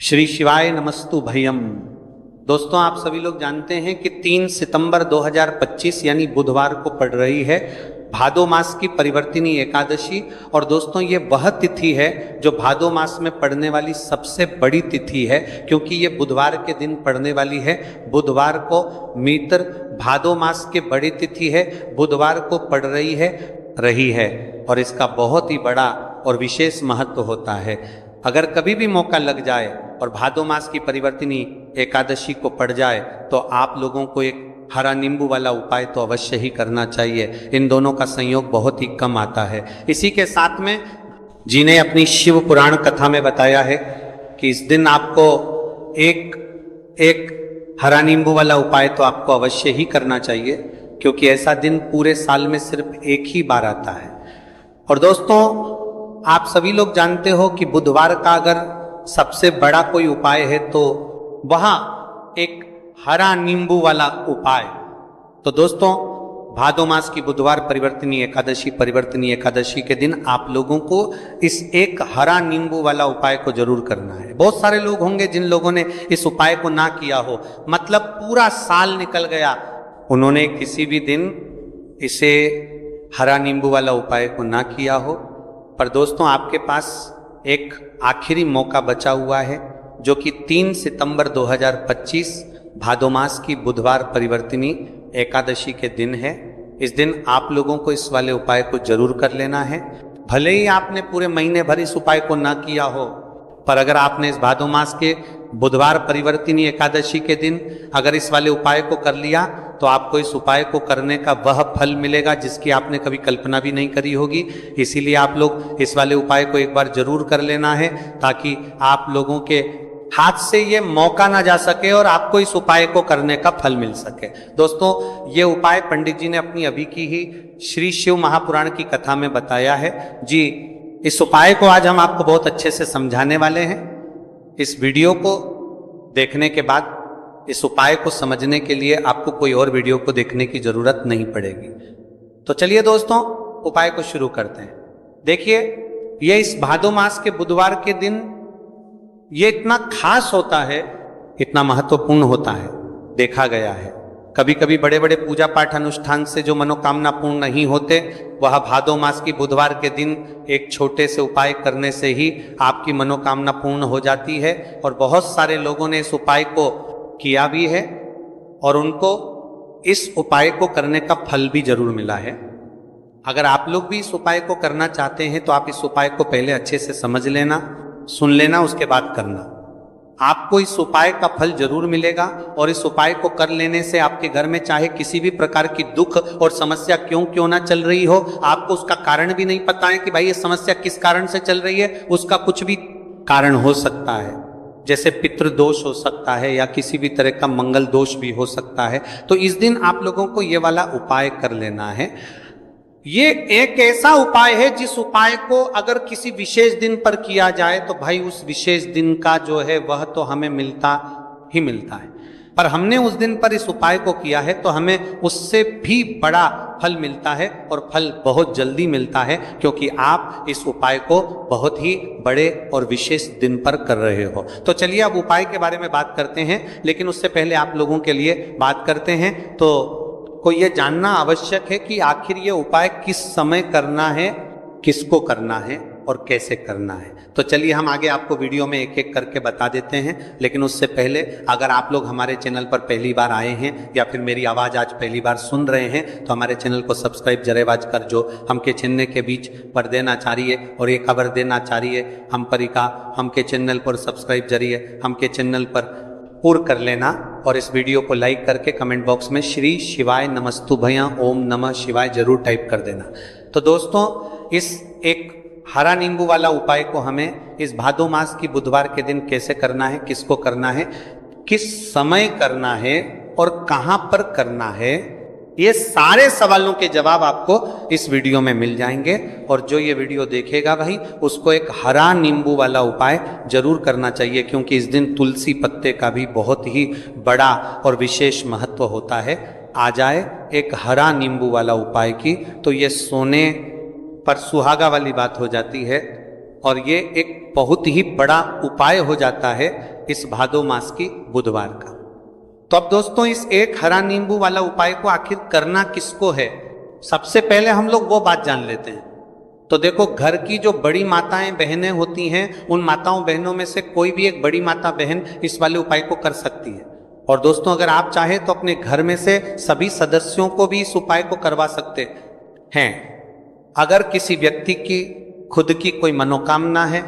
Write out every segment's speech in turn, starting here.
श्री शिवाय नमस्तु भयम। दोस्तों, आप सभी लोग जानते हैं कि 3 सितंबर 2025 यानी बुधवार को पड़ रही है भादो मास की परिवर्तिनी एकादशी। और दोस्तों, ये वह तिथि है जो भादो मास में पड़ने वाली सबसे बड़ी तिथि है, क्योंकि ये बुधवार के दिन पड़ने वाली है। बुधवार को मित्र भादो मास के बड़ी तिथि है, बुधवार को पड़ रही है और इसका बहुत ही बड़ा और विशेष महत्व होता है। अगर कभी भी मौका लग जाए और भादो मास की परिवर्तिनी एकादशी को पड़ जाए तो आप लोगों को एक हरा नींबू वाला उपाय तो अवश्य ही करना चाहिए। इन दोनों का संयोग बहुत ही कम आता है। इसी के साथ में जी ने अपनी शिव पुराण कथा में बताया है कि इस दिन आपको एक हरा नींबू वाला उपाय तो आपको अवश्य ही करना चाहिए, क्योंकि ऐसा दिन पूरे साल में सिर्फ एक ही बार आता है। और दोस्तों, आप सभी लोग जानते हो कि बुधवार का अगर सबसे बड़ा कोई उपाय है तो वहां एक हरा नींबू वाला उपाय। तो दोस्तों, भादो मास की बुधवार परिवर्तिनी एकादशी के दिन आप लोगों को इस एक हरा नींबू वाला उपाय को जरूर करना है। बहुत सारे लोग होंगे जिन लोगों ने इस उपाय को ना किया हो, मतलब पूरा साल निकल गया, उन्होंने किसी भी दिन इसे हरा नींबू वाला उपाय को ना किया हो। पर दोस्तों, आपके पास एक आखिरी मौका बचा हुआ है, जो कि 3 सितंबर 2025 भादो मास की बुधवार परिवर्तिनी एकादशी के दिन है। इस दिन आप लोगों को इस वाले उपाय को जरूर कर लेना है। भले ही आपने पूरे महीने भर इस उपाय को ना किया हो, पर अगर आपने इस भादो मास के बुधवार परिवर्तिनी एकादशी के दिन अगर इस वाले उपाय को कर लिया तो आपको इस उपाय को करने का वह फल मिलेगा जिसकी आपने कभी कल्पना भी नहीं करी होगी। इसीलिए आप लोग इस वाले उपाय को एक बार जरूर कर लेना है, ताकि आप लोगों के हाथ से ये मौका ना जा सके और आपको इस उपाय को करने का फल मिल सके। दोस्तों, ये उपाय पंडित जी ने अपनी अभी की ही श्री शिव महापुराण की कथा में बताया है। जी, इस उपाय को आज हम आपको बहुत अच्छे से समझाने वाले हैं। इस वीडियो को देखने के बाद इस उपाय को समझने के लिए आपको कोई और वीडियो को देखने की जरूरत नहीं पड़ेगी। तो चलिए दोस्तों, उपाय को शुरू करते हैं। देखिए, ये इस भादो मास के बुधवार के दिन ये इतना खास होता है, इतना महत्वपूर्ण होता है, देखा गया है। कभी कभी बड़े बड़े पूजा पाठ अनुष्ठान से जो मनोकामना पूर्ण नहीं होते, वह भादो मास की बुधवार के दिन एक छोटे से उपाय करने से ही आपकी मनोकामना पूर्ण हो जाती है। और बहुत सारे लोगों ने इस उपाय को किया भी है और उनको इस उपाय को करने का फल भी जरूर मिला है। अगर आप लोग भी इस उपाय को करना चाहते हैं तो आप इस उपाय को पहले अच्छे से समझ लेना, सुन लेना, उसके बाद करना। आपको इस उपाय का फल जरूर मिलेगा और इस उपाय को कर लेने से आपके घर में चाहे किसी भी प्रकार की दुख और समस्या क्यों ना चल रही हो, आपको उसका कारण भी नहीं पता है कि भाई ये समस्या किस कारण से चल रही है, उसका कुछ भी कारण हो सकता है। जैसे पितृदोष हो सकता है या किसी भी तरह का मंगल दोष भी हो सकता है। तो इस दिन आप लोगों को ये वाला उपाय कर लेना है। ये एक ऐसा उपाय है जिस उपाय को अगर किसी विशेष दिन पर किया जाए तो भाई उस विशेष दिन का जो है वह तो हमें मिलता ही मिलता है। पर हमने उस दिन पर इस उपाय को किया है तो हमें उससे भी बड़ा फल मिलता है, और फल बहुत जल्दी मिलता है, क्योंकि आप इस उपाय को बहुत ही बड़े और विशेष दिन पर कर रहे हो। तो चलिए अब उपाय के बारे में बात करते हैं, लेकिन उससे पहले आप लोगों के लिए बात करते हैं तो को ये जानना आवश्यक है कि आखिर ये उपाय किस समय करना है, किसको करना है और कैसे करना है। तो चलिए हम आगे आपको वीडियो में एक एक करके बता देते हैं। लेकिन उससे पहले अगर आप लोग हमारे चैनल पर पहली बार आए हैं या फिर मेरी आवाज़ आज पहली बार सुन रहे हैं तो हमारे चैनल को सब्सक्राइब जरेबाज कर जो हमके चैनल के बीच पर देना चाहिए और ये खबर देना चाहिए हम परिका हमके चैनल पर सब्सक्राइब जरिए हमके चैनल पर पूर्ण कर लेना। और इस वीडियो को लाइक करके कमेंट बॉक्स में श्री शिवाय नमस्तु भैया ओम नमः शिवाय जरूर टाइप कर देना। तो दोस्तों, इस एक हरा नींबू वाला उपाय को हमें इस भादो मास की बुधवार के दिन कैसे करना है, किसको करना है, किस समय करना है और कहां पर करना है, ये सारे सवालों के जवाब आपको इस वीडियो में मिल जाएंगे। और जो ये वीडियो देखेगा भाई, उसको एक हरा नींबू वाला उपाय जरूर करना चाहिए, क्योंकि इस दिन तुलसी पत्ते का भी बहुत ही बड़ा और विशेष महत्व होता है। आ जाए एक हरा नींबू वाला उपाय की तो ये सोने पर सुहागा वाली बात हो जाती है। और ये एक बहुत ही बड़ा उपाय हो जाता है इस भादो मास की बुधवार का। तो अब दोस्तों इस एक हरा नींबू वाला उपाय को आखिर करना किसको है, सबसे पहले हम लोग वो बात जान लेते हैं। तो देखो, घर की जो बड़ी माताएं बहनें होती हैं, उन माताओं बहनों में से कोई भी एक बड़ी माता बहन इस वाले उपाय को कर सकती है। और दोस्तों अगर आप चाहें तो अपने घर में से सभी सदस्यों को भी इस उपाय को करवा सकते हैं। अगर किसी व्यक्ति की खुद की कोई मनोकामना है,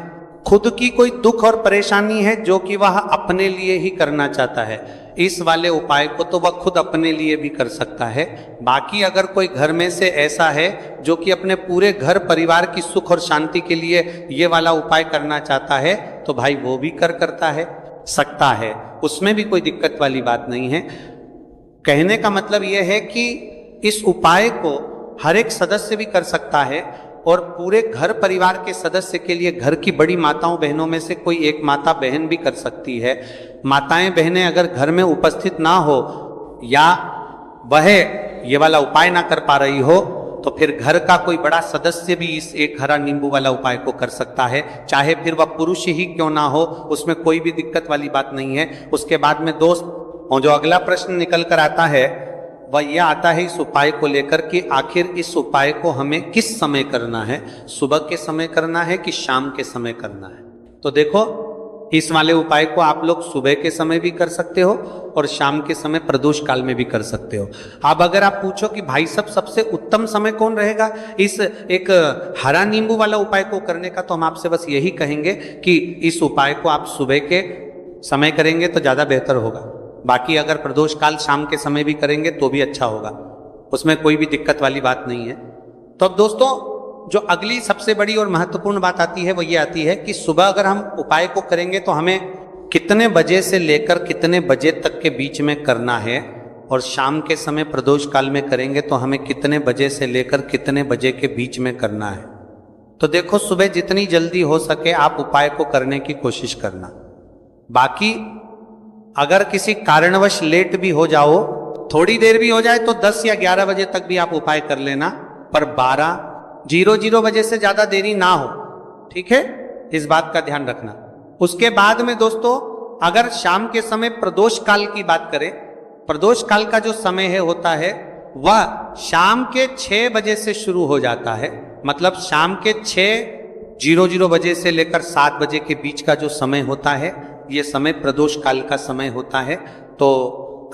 खुद की कोई दुख और परेशानी है जो कि वह अपने लिए ही करना चाहता है, इस वाले उपाय को तो वह खुद अपने लिए भी कर सकता है। बाकी अगर कोई घर में से ऐसा है जो कि अपने पूरे घर परिवार की सुख और शांति के लिए ये वाला उपाय करना चाहता है, तो भाई वो भी करता है, सकता है, उसमें भी कोई दिक्कत वाली बात नहीं है। कहने का मतलब यह है कि इस उपाय को हर एक सदस्य भी कर सकता है और पूरे घर परिवार के सदस्य के लिए घर की बड़ी माताओं बहनों में से कोई एक माता बहन भी कर सकती है। माताएं बहनें अगर घर में उपस्थित ना हो या वह ये वाला उपाय ना कर पा रही हो, तो फिर घर का कोई बड़ा सदस्य भी इस एक हरा नींबू वाला उपाय को कर सकता है, चाहे फिर वह पुरुष ही क्यों ना हो, उसमें कोई भी दिक्कत वाली बात नहीं है। उसके बाद में दोस्त, और जो अगला प्रश्न निकल कर आता है वह यह आता है इस उपाय को लेकर कि आखिर इस उपाय को हमें किस समय करना है, सुबह के समय करना है कि शाम के समय करना है। तो देखो, इस वाले उपाय को आप लोग सुबह के समय भी कर सकते हो और शाम के समय प्रदोष काल में भी कर सकते हो। अब अगर आप पूछो कि भाई साहब सबसे उत्तम समय कौन रहेगा इस एक हरा नींबू वाला उपाय को करने का, तो हम आपसे बस यही कहेंगे कि इस उपाय को आप सुबह के समय करेंगे तो ज्यादा बेहतर होगा। बाकी अगर प्रदोष काल शाम के समय भी करेंगे तो भी अच्छा होगा, उसमें कोई भी दिक्कत वाली बात नहीं है। तो अब दोस्तों जो अगली सबसे बड़ी और महत्वपूर्ण बात आती है वो ये आती है कि सुबह अगर हम उपाय को करेंगे तो हमें कितने बजे से लेकर कितने बजे तक के बीच में करना है, और शाम के समय प्रदोष काल में करेंगे तो हमें कितने बजे से लेकर कितने बजे के बीच में करना है। तो देखो, सुबह जितनी जल्दी हो सके आप उपाय को करने की कोशिश करना। बाकी अगर किसी कारणवश लेट भी हो जाओ, थोड़ी देर भी हो जाए, तो 10 या 11 बजे तक भी आप उपाय कर लेना, पर 12:00 बजे से ज्यादा देरी ना हो, ठीक है, इस बात का ध्यान रखना। उसके बाद में दोस्तों अगर शाम के समय प्रदोष काल की बात करें, प्रदोष काल का जो समय है होता है वह शाम के 6 बजे से शुरू हो जाता है। मतलब शाम के 6:00 बजे से लेकर 7 बजे के बीच का जो समय होता है, ये समय प्रदोष काल का समय होता है। तो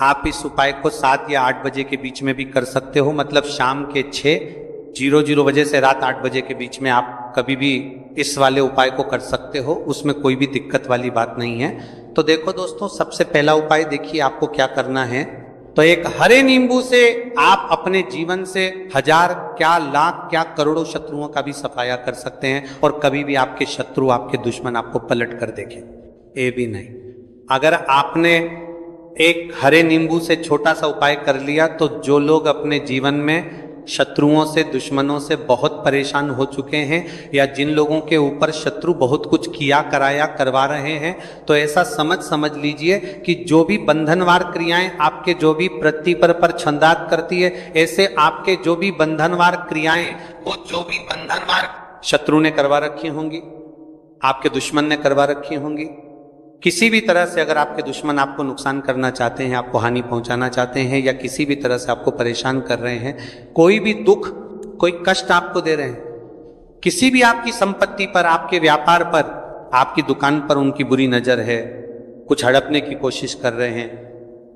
आप इस उपाय को 7 या 8 बजे के बीच में भी कर सकते हो। मतलब शाम के 6:00 बजे से रात 8 बजे के बीच में आप कभी भी इस वाले उपाय को कर सकते हो, उसमें कोई भी दिक्कत वाली बात नहीं है। तो देखो दोस्तों, सबसे पहला उपाय देखिए आपको क्या करना है। तो एक हरे नींबू से आप अपने जीवन से 1000 क्या लाख क्या करोड़ों शत्रुओं का भी सफाया कर सकते हैं, और कभी भी आपके शत्रु आपके दुश्मन आपको पलट कर देखें ये भी नहीं। अगर आपने एक हरे नींबू से छोटा सा उपाय कर लिया, तो जो लोग अपने जीवन में शत्रुओं से दुश्मनों से बहुत परेशान हो चुके हैं, या जिन लोगों के ऊपर शत्रु बहुत कुछ किया कराया करवा रहे हैं, तो ऐसा समझ लीजिए कि जो भी बंधनवार क्रियाएं आपके जो भी प्रतिपर पर छंदात करती है, ऐसे आपके जो भी बंधनवार क्रियाएं, वो जो भी बंधनवार शत्रु ने करवा रखी होंगी, आपके दुश्मन ने करवा रखी होंगी। किसी भी तरह से अगर आपके दुश्मन आपको नुकसान करना चाहते हैं, आपको हानि पहुंचाना चाहते हैं, या किसी भी तरह से आपको परेशान कर रहे हैं, कोई भी दुख कोई कष्ट आपको दे रहे हैं, किसी भी आपकी संपत्ति पर, आपके व्यापार पर, आपकी दुकान पर उनकी बुरी नजर है, कुछ हड़पने की कोशिश कर रहे हैं,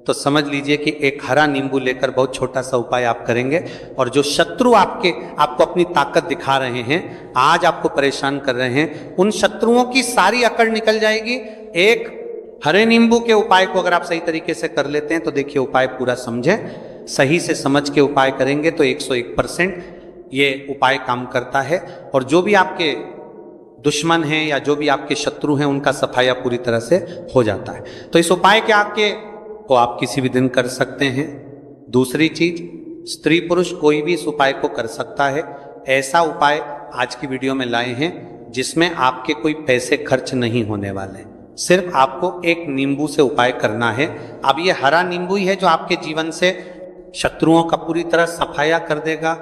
तो समझ लीजिए कि एक हरा नींबू लेकर बहुत छोटा सा उपाय आप करेंगे, और जो शत्रु आपको अपनी ताकत दिखा रहे हैं, आज आपको परेशान कर रहे हैं, उन शत्रुओं की सारी अकड़ निकल जाएगी। एक हरे नींबू के उपाय को अगर आप सही तरीके से कर लेते हैं, तो देखिए उपाय पूरा समझें, सही से समझ के उपाय करेंगे तो 101% ये उपाय काम करता है। और जो भी आपके दुश्मन हैं या जो भी आपके शत्रु हैं, उनका सफाया पूरी तरह से हो जाता है। तो इस उपाय के को आप किसी भी दिन कर सकते हैं। दूसरी चीज, स्त्री पुरुष कोई भी इस उपाय को कर सकता है। ऐसा उपाय आज की वीडियो में लाए हैं जिसमें आपके कोई पैसे खर्च नहीं होने वाले, सिर्फ आपको एक नींबू से उपाय करना है। अब ये हरा नींबू ही है जो आपके जीवन से शत्रुओं का पूरी तरह सफाया कर देगा,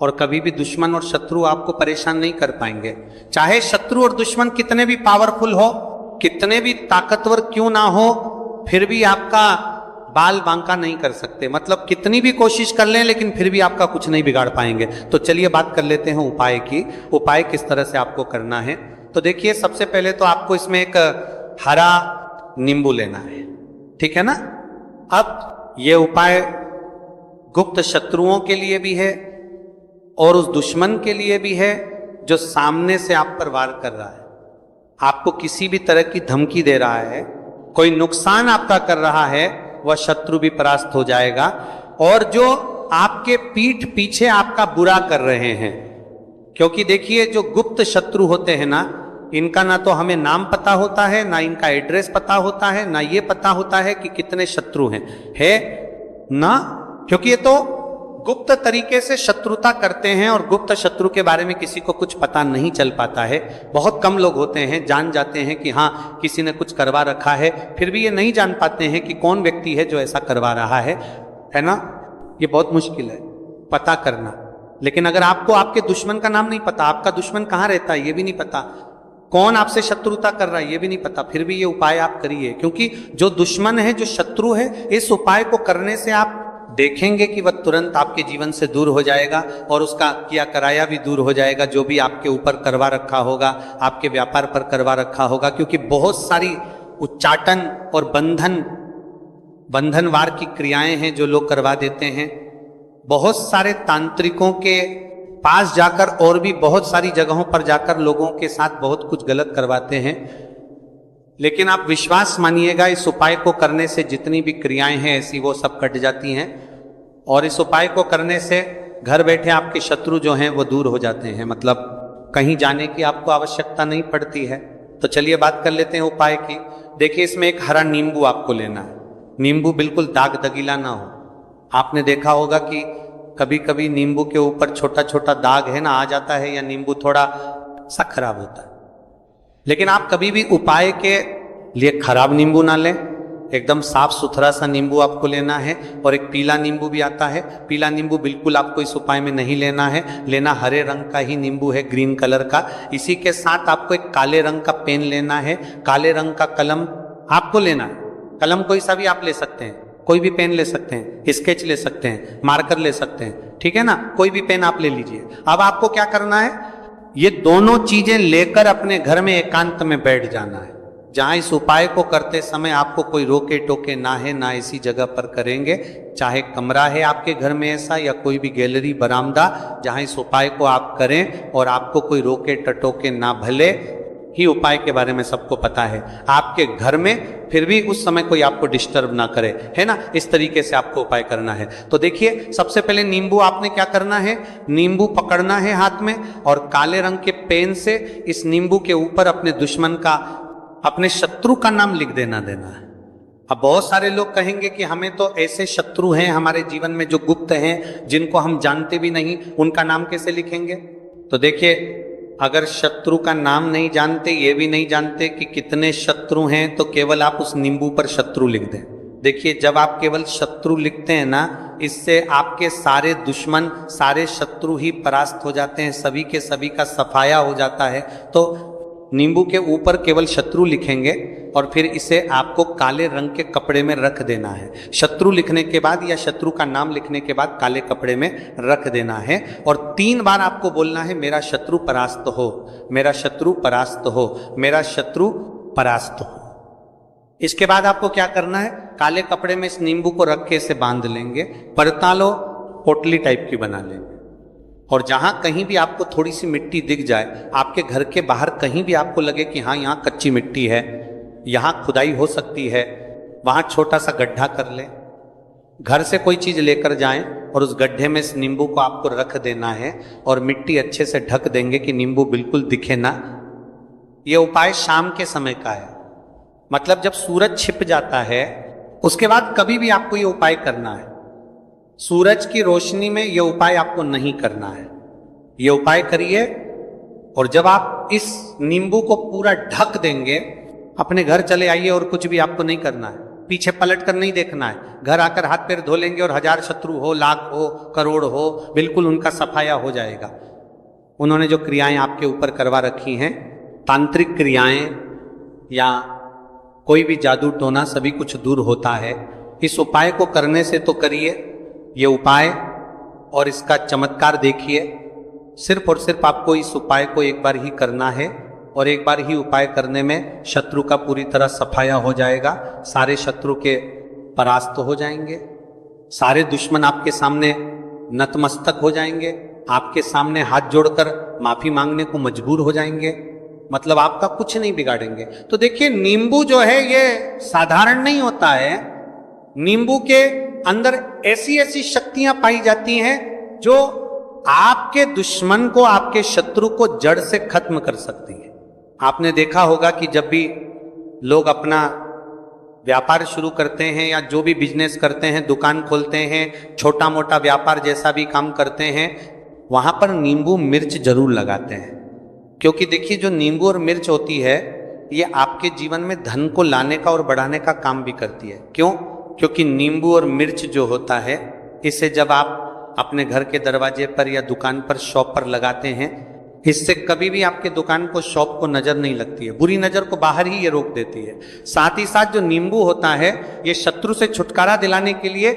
और कभी भी दुश्मन और शत्रु आपको परेशान नहीं कर पाएंगे। चाहे शत्रु और दुश्मन कितने भी पावरफुल हो, कितने भी ताकतवर क्यों ना हो, फिर भी आपका बाल बांका नहीं कर सकते। मतलब कितनी भी कोशिश कर लें लेकिन फिर भी आपका कुछ नहीं बिगाड़ पाएंगे। तो चलिए बात कर लेते हैं उपाय की। उपाय किस तरह से आपको करना है। तो देखिए, सबसे पहले तो आपको इसमें एक हरा नींबू लेना है, ठीक है ना। अब ये उपाय गुप्त शत्रुओं के लिए भी है और उस दुश्मन के लिए भी है जो सामने से आप पर वार कर रहा है, आपको किसी भी तरह की धमकी दे रहा है, कोई नुकसान आपका कर रहा है, वह शत्रु भी परास्त हो जाएगा। और जो आपके पीठ पीछे आपका बुरा कर रहे हैं, क्योंकि देखिए जो गुप्त शत्रु होते हैं ना, इनका ना तो हमें नाम पता होता है, ना इनका एड्रेस पता होता है, ना ये पता होता है कि कितने शत्रु हैं, है ना। क्योंकि ये तो गुप्त तरीके से शत्रुता करते हैं और गुप्त शत्रु के बारे में किसी को कुछ पता नहीं चल पाता है। बहुत कम लोग होते हैं जान जाते हैं कि हाँ किसी ने कुछ करवा रखा है, फिर भी ये नहीं जान पाते हैं कि कौन व्यक्ति है जो ऐसा करवा रहा है ना। ये बहुत मुश्किल है पता करना। लेकिन अगर आपको आपके दुश्मन का नाम नहीं पता, आपका दुश्मन कहाँ रहता है ये भी नहीं पता, कौन आपसे शत्रुता कर रहा है ये भी नहीं पता, फिर भी ये उपाय आप करिए। क्योंकि जो दुश्मन है, जो शत्रु है, इस उपाय को करने से आप देखेंगे कि वह तुरंत आपके जीवन से दूर हो जाएगा और उसका किया कराया भी दूर हो जाएगा, जो भी आपके ऊपर करवा रखा होगा, आपके व्यापार पर करवा रखा होगा। क्योंकि बहुत सारी उच्चाटन और बंधनवार की क्रियाएं हैं जो लोग करवा देते हैं। बहुत सारे तांत्रिकों के पास जाकर और भी बहुत सारी जगहों पर जाकर लोगों के साथ बहुत कुछ गलत करवाते हैं। लेकिन आप विश्वास मानिएगा, इस उपाय को करने से जितनी भी क्रियाएं हैं ऐसी वो सब कट जाती हैं और इस उपाय को करने से घर बैठे आपके शत्रु जो हैं वो दूर हो जाते हैं। मतलब कहीं जाने की आपको आवश्यकता नहीं पड़ती है। तो चलिए बात कर लेते हैं उपाय की। देखिए, इसमें एक हरा नींबू आपको लेना है। नींबू बिल्कुल दाग दगीला ना हो। आपने देखा होगा कि कभी कभी नींबू के ऊपर छोटा छोटा दाग है ना आ जाता है, या नींबू थोड़ा सा खराब होता है। लेकिन आप कभी भी उपाय के लिए खराब नींबू ना लें, एकदम साफ सुथरा सा नींबू आपको लेना है। और एक पीला नींबू भी आता है, पीला नींबू बिल्कुल आपको इस उपाय में नहीं लेना है, लेना हरे रंग का ही नींबू है, ग्रीन कलर का। इसी के साथ आपको एक काले रंग का पेन लेना है, काले रंग का कलम आपको लेना है। कलम कोई सा भी आप ले सकते हैं, कोई भी पेन ले सकते हैं, स्केच ले सकते हैं, मार्कर ले सकते हैं, ठीक है ना। कोई भी पेन आप ले लीजिए। अब आपको क्या करना है, ये दोनों चीजें लेकर अपने घर में एकांत में बैठ जाना है, जहां इस उपाय को करते समय आपको कोई रोके टोके ना है, ना इसी जगह पर करेंगे। चाहे कमरा है आपके घर में ऐसा, या कोई भी गैलरी बरामदा, जहां इस उपाय को आप करें और आपको कोई रोके टटोके ना। भले ही उपाय के बारे में सबको पता है आपके घर में, फिर भी उस समय कोई आपको डिस्टर्ब ना करे, है ना। इस तरीके से आपको उपाय करना है। तो देखिए, सबसे पहले नींबू आपने क्या करना है, नींबू पकड़ना है हाथ में और काले रंग के पेन से इस नींबू के ऊपर अपने दुश्मन का, अपने शत्रु का नाम लिख देना है। अब बहुत सारे लोग कहेंगे कि हमें तो ऐसे शत्रु हैं हमारे जीवन में जो गुप्त हैं, जिनको हम जानते भी नहीं, उनका नाम कैसे लिखेंगे। तो देखिए, अगर शत्रु का नाम नहीं जानते, ये भी नहीं जानते कि कितने शत्रु हैं, तो केवल आप उस नींबू पर शत्रु लिख दें। देखिए, जब आप केवल शत्रु लिखते हैं ना, इससे आपके सारे दुश्मन, सारे शत्रु ही परास्त हो जाते हैं, सभी के सभी का सफाया हो जाता है। तो नींबू के ऊपर केवल शत्रु लिखेंगे और फिर इसे आपको काले रंग के कपड़े में रख देना है। शत्रु लिखने के बाद या शत्रु का नाम लिखने के बाद काले कपड़े में रख देना है और 3 बार आपको बोलना है, मेरा शत्रु परास्त हो, मेरा शत्रु परास्त हो, मेरा शत्रु परास्त हो। इसके बाद आपको क्या करना है, काले कपड़े में इस नींबू को रख के इसे बांध लेंगे, परतालो पोटली टाइप की बना लेंगे। और जहां कहीं भी आपको थोड़ी सी मिट्टी दिख जाए, आपके घर के बाहर कहीं भी आपको लगे कि हाँ यहाँ कच्ची मिट्टी है, यहाँ खुदाई हो सकती है, वहां छोटा सा गड्ढा कर लें। घर से कोई चीज लेकर जाएं और उस गड्ढे में इस नींबू को आपको रख देना है और मिट्टी अच्छे से ढक देंगे कि नींबू बिल्कुल दिखे ना। यह उपाय शाम के समय का है, मतलब जब सूरज छिप जाता है उसके बाद कभी भी आपको यह उपाय करना है। सूरज की रोशनी में यह उपाय आपको नहीं करना है। यह उपाय करिए और जब आप इस नींबू को पूरा ढक देंगे, अपने घर चले आइए और कुछ भी आपको नहीं करना है। पीछे पलट कर नहीं देखना है। घर आकर हाथ पैर धो लेंगे और 1000 शत्रु हो, लाख हो, करोड़ हो, बिल्कुल उनका सफाया हो जाएगा। उन्होंने जो क्रियाएं आपके ऊपर करवा रखी हैं, तांत्रिक क्रियाएं या कोई भी जादू टोना, सभी कुछ दूर होता है। इस उपाय को करने से तो करिए ये उपाय और इसका चमत्कार देखिए। सिर्फ और सिर्फ आपको इस उपाय को एक बार ही करना है और एक बार ही उपाय करने में शत्रु का पूरी तरह सफाया हो जाएगा। सारे शत्रु के परास्त हो जाएंगे, सारे दुश्मन आपके सामने नतमस्तक हो जाएंगे, आपके सामने हाथ जोड़कर माफी मांगने को मजबूर हो जाएंगे। मतलब आपका कुछ नहीं बिगाड़ेंगे। तो देखिए, नींबू जो है ये साधारण नहीं होता है। नींबू के अंदर ऐसी ऐसी शक्तियां पाई जाती हैं जो आपके दुश्मन को, आपके शत्रु को जड़ से खत्म कर सकती है। आपने देखा होगा कि जब भी लोग अपना व्यापार शुरू करते हैं या जो भी बिजनेस करते हैं, दुकान खोलते हैं, छोटा मोटा व्यापार जैसा भी काम करते हैं, वहां पर नींबू मिर्च जरूर लगाते हैं। क्योंकि देखिए, जो नींबू और मिर्च होती है ये आपके जीवन में धन को लाने का और बढ़ाने का काम भी करती है। क्यों? क्योंकि नींबू और मिर्च जो होता है, इसे जब आप अपने घर के दरवाजे पर या दुकान पर, शॉप पर लगाते हैं, इससे कभी भी आपके दुकान को, शॉप को नजर नहीं लगती है। बुरी नजर को बाहर ही ये रोक देती है। साथ ही साथ जो नींबू होता है ये शत्रु से छुटकारा दिलाने के लिए,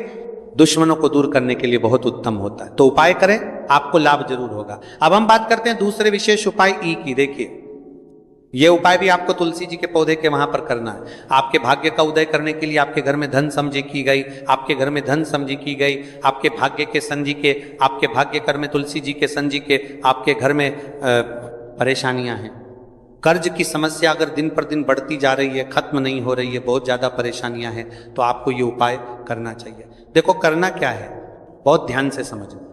दुश्मनों को दूर करने के लिए बहुत उत्तम होता है। तो उपाय करें, आपको लाभ जरूर होगा। अब हम बात करते हैं दूसरे विशेष उपाय ई की। देखिए, ये उपाय भी आपको तुलसी जी के पौधे के वहां पर करना है। आपके भाग्य का उदय करने के लिए आपके घर में धन समझी की गई, आपके घर में धन समझी की गई, आपके भाग्य के संजी के, आपके भाग्य कर में तुलसी जी के संजी के, आपके घर में परेशानियां हैं। कर्ज की समस्या अगर दिन पर दिन बढ़ती जा रही है, खत्म नहीं हो रही है, बहुत ज्यादा परेशानियां हैं, तो आपको ये उपाय करना चाहिए। देखो, करना क्या है, बहुत ध्यान से समझना।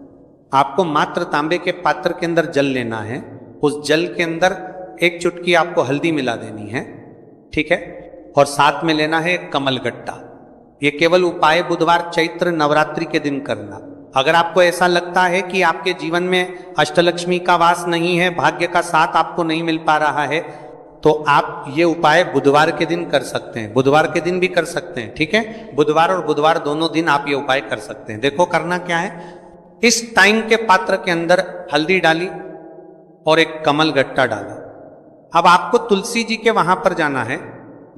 आपको मात्र तांबे के पात्र के अंदर जल लेना है। उस जल के अंदर एक चुटकी आपको हल्दी मिला देनी है, ठीक है, और साथ में लेना है एक कमलगट्टा। ये केवल उपाय बुधवार चैत्र नवरात्रि के दिन करना। अगर आपको ऐसा लगता है कि आपके जीवन में अष्टलक्ष्मी का वास नहीं है, भाग्य का साथ आपको नहीं मिल पा रहा है, तो आप ये उपाय बुधवार के दिन कर सकते हैं। बुधवार के दिन भी कर सकते हैं, ठीक है। बुधवार और बुधवार दोनों दिन आप ये उपाय कर सकते हैं। देखो, करना क्या है, इस टाइम के पात्र के अंदर हल्दी डाली और एक कमलगट्टा डाला। अब आपको तुलसी जी के वहां पर जाना है।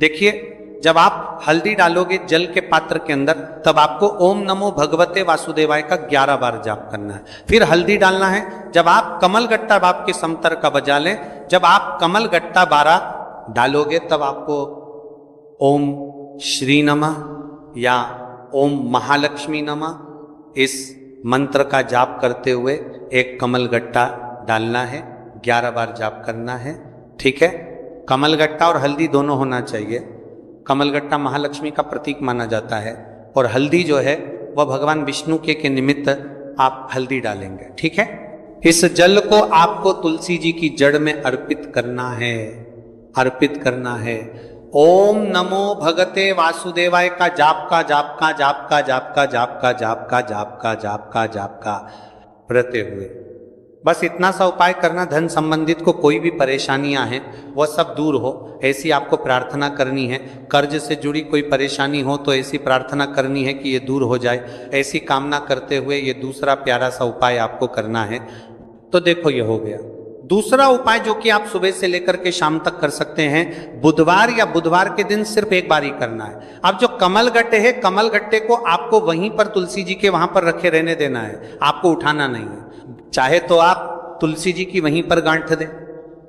देखिए, जब आप हल्दी डालोगे जल के पात्र के अंदर, तब आपको ओम नमो भगवते वासुदेवाय का 11 बार जाप करना है। फिर हल्दी डालना है। जब आप कमलगट्टा बाप के समतर का बजा लें, जब आप कमलगट्टा 12 डालोगे, तब आपको ओम श्री नमः या ओम महालक्ष्मी नमः इस मंत्र का जाप करते हुए एक कमलगट्टा डालना है, 11 बार जाप करना है, ठीक है। कमलगट्टा और हल्दी दोनों होना चाहिए। कमलगट्टा महालक्ष्मी का प्रतीक माना जाता है और हल्दी जो है वह भगवान विष्णु के निमित्त आप हल्दी डालेंगे, ठीक है। इस जल को आपको तुलसी जी की जड़ में अर्पित करना है, अर्पित करना है। ओम नमो भगते वासुदेवाय का जाप का जाप का जाप का जाप का जाप का जाप का जाप का जाप का जाप का प्रते हुए बस इतना सा उपाय करना। धन संबंधित को कोई भी परेशानियां हैं वह सब दूर हो, ऐसी आपको प्रार्थना करनी है। कर्ज से जुड़ी कोई परेशानी हो तो ऐसी प्रार्थना करनी है कि ये दूर हो जाए। ऐसी कामना करते हुए ये दूसरा प्यारा सा उपाय आपको करना है। तो देखो, ये हो गया। दूसरा उपाय जो कि आप सुबह से लेकर के शाम तक कर सकते हैं, बुधवार या बुधवार के दिन सिर्फ एक बार ही करना है। अब जो कमलगट्टे है, कमलगट्टे को आपको वहीं पर तुलसी जी के वहां पर रखे रहने देना है, आपको उठाना नहीं है। चाहे तो आप तुलसी जी की वहीं पर गांठ दें,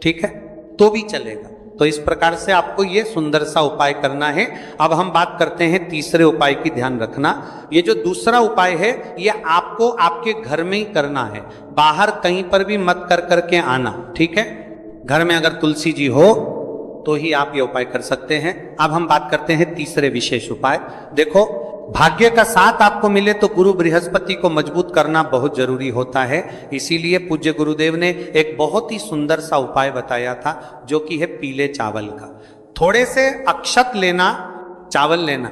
ठीक है, तो भी चलेगा। तो इस प्रकार से आपको ये सुंदर सा उपाय करना है। अब हम बात करते हैं तीसरे उपाय की। ध्यान रखना, ये जो दूसरा उपाय है ये आपको आपके घर में ही करना है, बाहर कहीं पर भी मत कर करके आना, ठीक है। घर में अगर तुलसी जी हो तो ही आप ये उपाय कर सकते हैं। अब हम बात करते हैं तीसरे विशेष उपाय। देखो, भाग्य का साथ आपको मिले तो गुरु बृहस्पति को मजबूत करना बहुत जरूरी होता है। इसीलिए पूज्य गुरुदेव ने एक बहुत ही सुंदर सा उपाय बताया था, जो कि है पीले चावल का। थोड़े से अक्षत लेना, चावल लेना।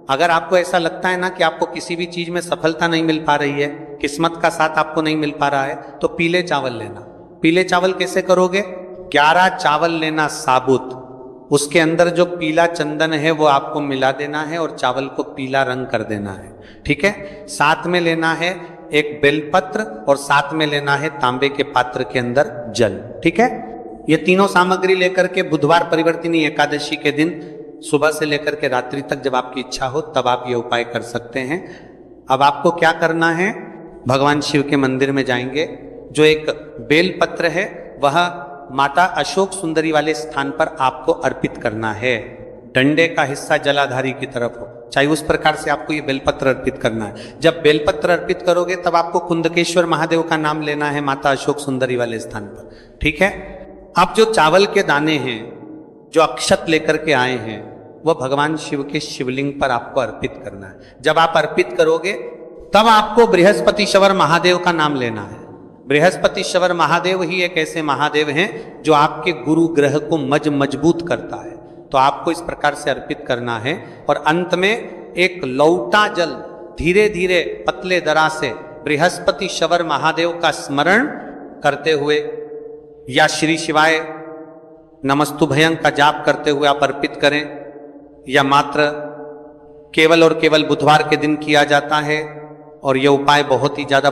अगर आपको ऐसा लगता है ना कि आपको किसी भी चीज में सफलता नहीं मिल पा रही है, किस्मत का साथ आपको नहीं मिल पा रहा है, तो पीले चावल लेना। पीले चावल कैसे करोगे? 11 चावल लेना साबुत, उसके अंदर जो पीला चंदन है वो आपको मिला देना है और चावल को पीला रंग कर देना है, ठीक है। साथ में लेना है एक बेलपत्र और साथ में लेना है तांबे के पात्र के अंदर जल, ठीक है। ये तीनों सामग्री लेकर के बुधवार परिवर्तिनी एकादशी के दिन सुबह से लेकर के रात्रि तक जब आपकी इच्छा हो तब आप ये उपाय कर सकते हैं। अब आपको क्या करना है, भगवान शिव के मंदिर में जाएंगे, जो एक बेल पत्र है वह माता अशोक सुंदरी वाले स्थान पर आपको अर्पित करना है। डंडे का हिस्सा जलाधारी की तरफ हो, चाहे उस प्रकार से आपको ये बेलपत्र अर्पित करना है। जब बेलपत्र अर्पित करोगे तब आपको कुंदकेश्वर महादेव का नाम लेना है माता अशोक सुंदरी वाले स्थान पर, ठीक है। अब जो चावल के दाने हैं, जो अक्षत लेकर के आए हैं, वह भगवान शिव के शिवलिंग पर आपको अर्पित करना है। जब आप अर्पित करोगे तब आपको बृहस्पतिश्वर महादेव का नाम लेना है। बृहस्पतिश्वर महादेव ही एक ऐसे महादेव हैं जो आपके गुरु ग्रह को मजबूत करता है, तो आपको इस प्रकार से अर्पित करना है। और अंत में एक लौटा जल धीरे धीरे पतले दरा से बृहस्पतिश्वर महादेव का स्मरण करते हुए या श्री शिवाय नमस्तुभयं का जाप करते हुए आप अर्पित करें, या मात्र केवल और केवल बुधवार के दिन किया जाता है। और यह उपाय बहुत ही ज्यादा